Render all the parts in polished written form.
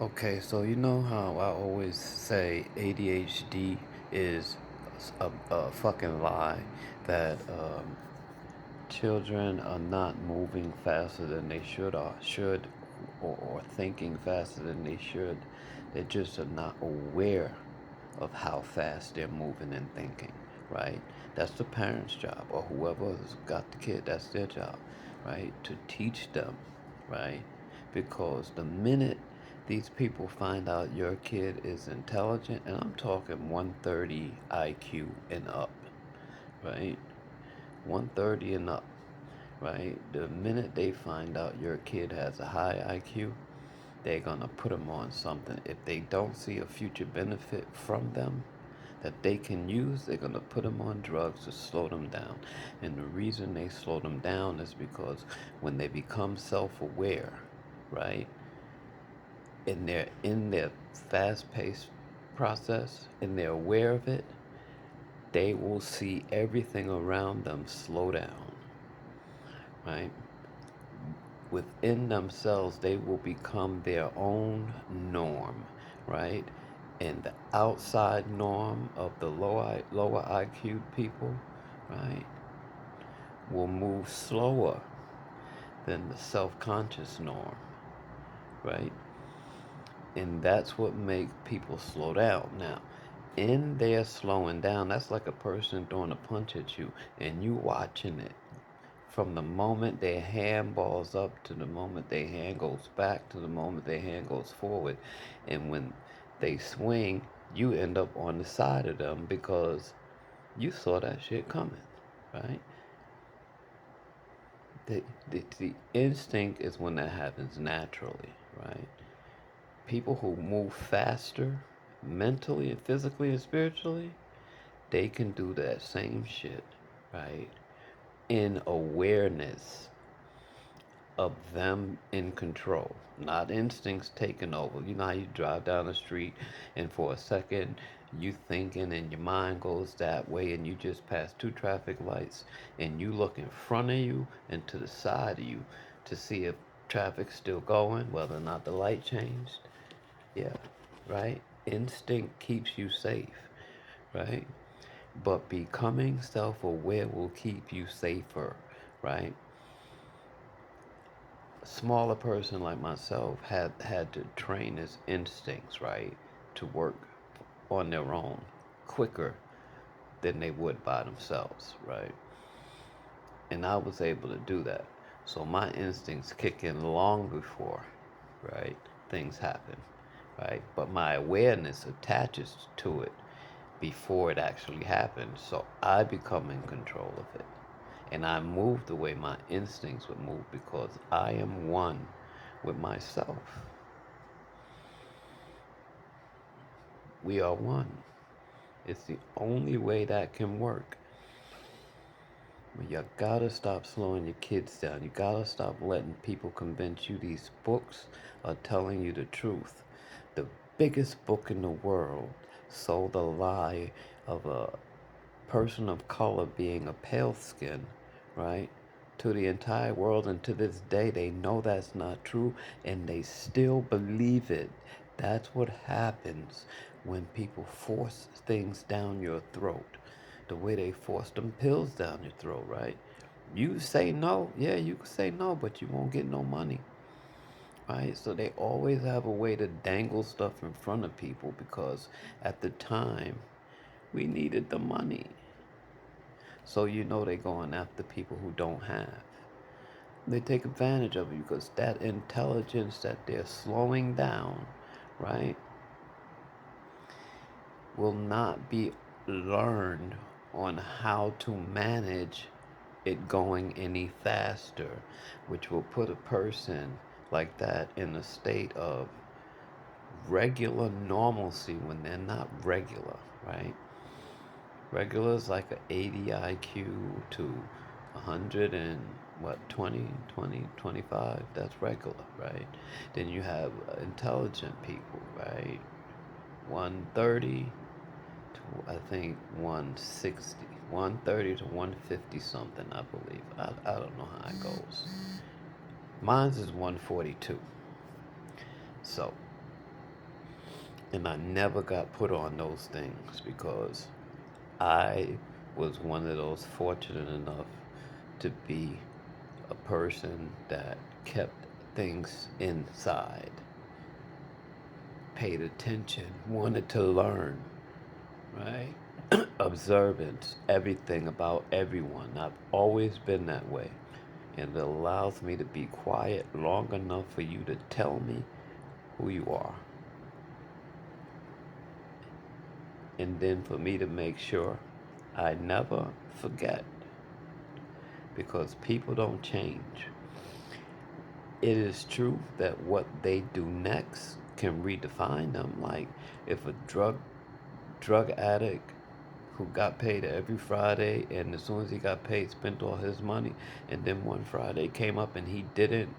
Okay, so you know how I always say ADHD is a fucking lie, that children are not moving faster than they or thinking faster than they should. They just are not aware of how fast they're moving and thinking, right? That's the parent's job, or whoever's got the kid, that's their job, right? To teach them, right? Because the minute these people find out your kid is intelligent, and I'm talking 130 IQ and up, right? 130 and up, right? The minute they find out your kid has a high IQ, they're gonna put them on something. If they don't see a future benefit from them that they can use, they're gonna put them on drugs to slow them down. And the reason they slow them down is because when they become self-aware, right, and they're in their fast-paced process and they're aware of it, they will see everything around them slow down, right? Within themselves, they will become their own norm, right? And the outside norm of the lower IQ people, right, will move slower than the self-conscious norm, right? And that's what makes people slow down. Now, in their slowing down, that's like a person throwing a punch at you and you watching it. From the moment their hand balls up to the moment their hand goes back to the moment their hand goes forward. And when they swing, you end up on the side of them because you saw that shit coming, right? The instinct is when that happens naturally, right? People who move faster mentally and physically and spiritually, they can do that same shit, right? In awareness of them in control, not instincts taking over. You know how you drive down the street and for a second you thinking and your mind goes that way and you just pass two traffic lights and you look in front of you and to the side of you to see if traffic's still going, whether or not the light changed. Yeah, right? Instinct keeps you safe, right? But becoming self aware will keep you safer, right? A smaller person like myself had to train his instincts, right, to work on their own quicker than they would by themselves, right? And I was able to do that. So my instincts kick in long before, right, things happen, right? But my awareness attaches to it before it actually happens. So I become in control of it. And I move the way my instincts would move because I am one with myself. We are one. It's the only way that can work. But you gotta stop slowing your kids down. You gotta stop letting people convince you these books are telling you the truth. The biggest book in the world sold a lie of a person of color being a pale skin, right? To the entire world, and to this day, they know that's not true, and they still believe it. That's what happens when people force things down your throat. The way they force them pills down your throat, right? You say no, yeah, you can say no, but you won't get no money, right? So they always have a way to dangle stuff in front of people because at the time, we needed the money. So you know they're going after people who don't have. They take advantage of you because that intelligence that they're slowing down, right, will not be learned on how to manage it going any faster, which will put a person like that in a state of regular normalcy when they're not regular, right? Regular is like a 80 IQ to 100 and what, 20, 20, 25. That's regular, right? Then you have intelligent people, right? 130 to I think 160. 130 to 150 something, I believe. I don't know how it goes. Mine's is 142. So, And I never got put on those things because I was one of those fortunate enough to be a person that kept things inside, paid attention, wanted to learn, right? Observance, everything about everyone. I've always been that way. And it allows me to be quiet long enough for you to tell me who you are. And then for me to make sure I never forget, because people don't change. It is true that what they do next can redefine them. Like if a drug addict who got paid every Friday, and as soon as he got paid, spent all his money, and then one Friday came up and he didn't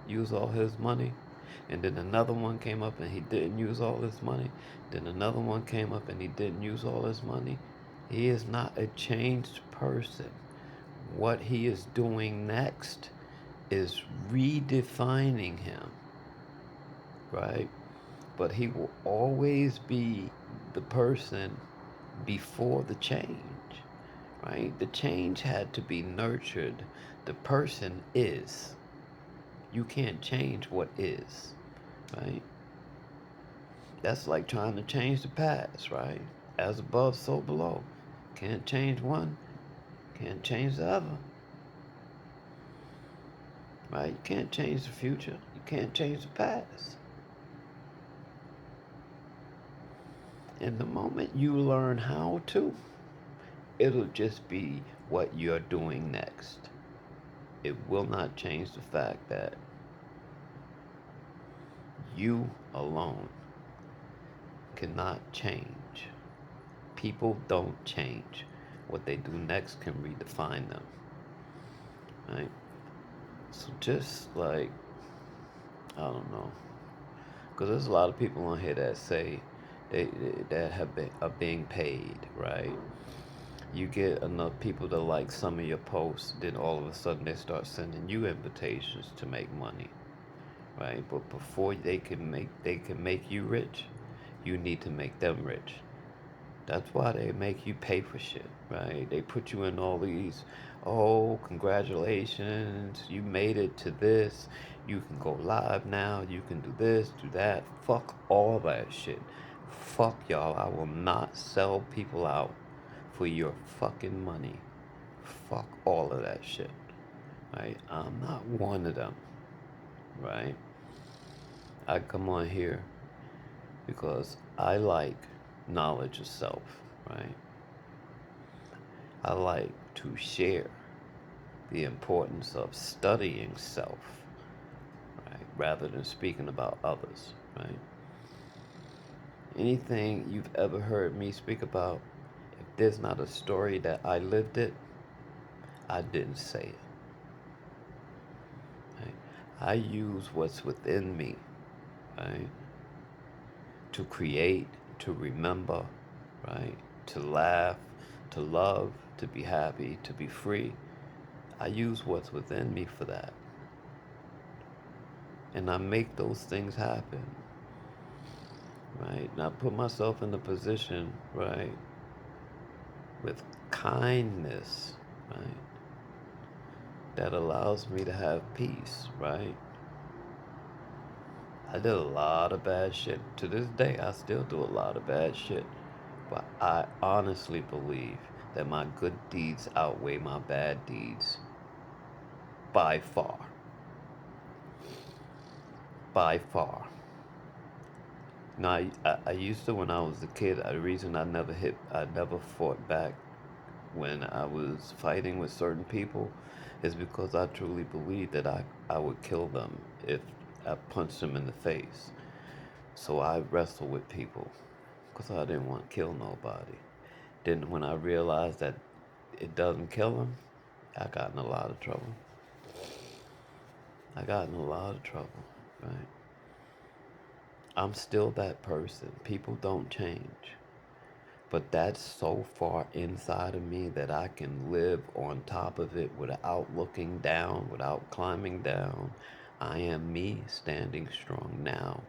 use all his money, and then another one came up and he didn't use all his money, then another one came up and he didn't use all his money. He is not a changed person. What he is doing next is redefining him, right? But he will always be the person before the change, right? The change had to be nurtured. The person is. You can't change what is, right? That's like trying to change the past, right? As above, so below. Can't change one, can't change the other, right? You can't change the future, you can't change the past. And the moment you learn how to, it'll just be what you're doing next. It will not change the fact that you alone cannot change. People don't change. What they do next can redefine them, right? So just like, I don't know, because there's a lot of people on here that say they that have been are being paid, right? You get enough people to like some of your posts, then all of a sudden they start sending you invitations to make money, right? But before they can make you rich, you need to make them rich. That's why they make you pay for shit, right? They put you in all these, oh, congratulations, you made it to this. You can go live now. You can do this, do that. Fuck all that shit. Fuck y'all. I will not sell people out for your fucking money. Fuck all of that shit, right? I'm not one of them, right? I come on here because I like knowledge of self, right? I like to share the importance of studying self, right? Rather than speaking about others, right? Anything you've ever heard me speak about, if there's not a story that I lived it, I didn't say it, right? I use what's within me, right? To create, to remember, right? To laugh, to love, to be happy, to be free. I use what's within me for that. And I make those things happen, right? And I put myself in a position, right, with kindness, right, that allows me to have peace, right? I did a lot of bad shit. To this day, I still do a lot of bad shit. But I honestly believe that my good deeds outweigh my bad deeds by far. By far. Now, I used to, when I was a kid, the reason I never fought back when I was fighting with certain people is because I truly believed that I would kill them if I punched them in the face. So I wrestle with people because I didn't want to kill nobody. Then when I realized that it doesn't kill them, I got in a lot of trouble. I got in a lot of trouble, right? I'm still that person. People don't change. But that's so far inside of me that I can live on top of it without looking down, without climbing down. I am me standing strong now.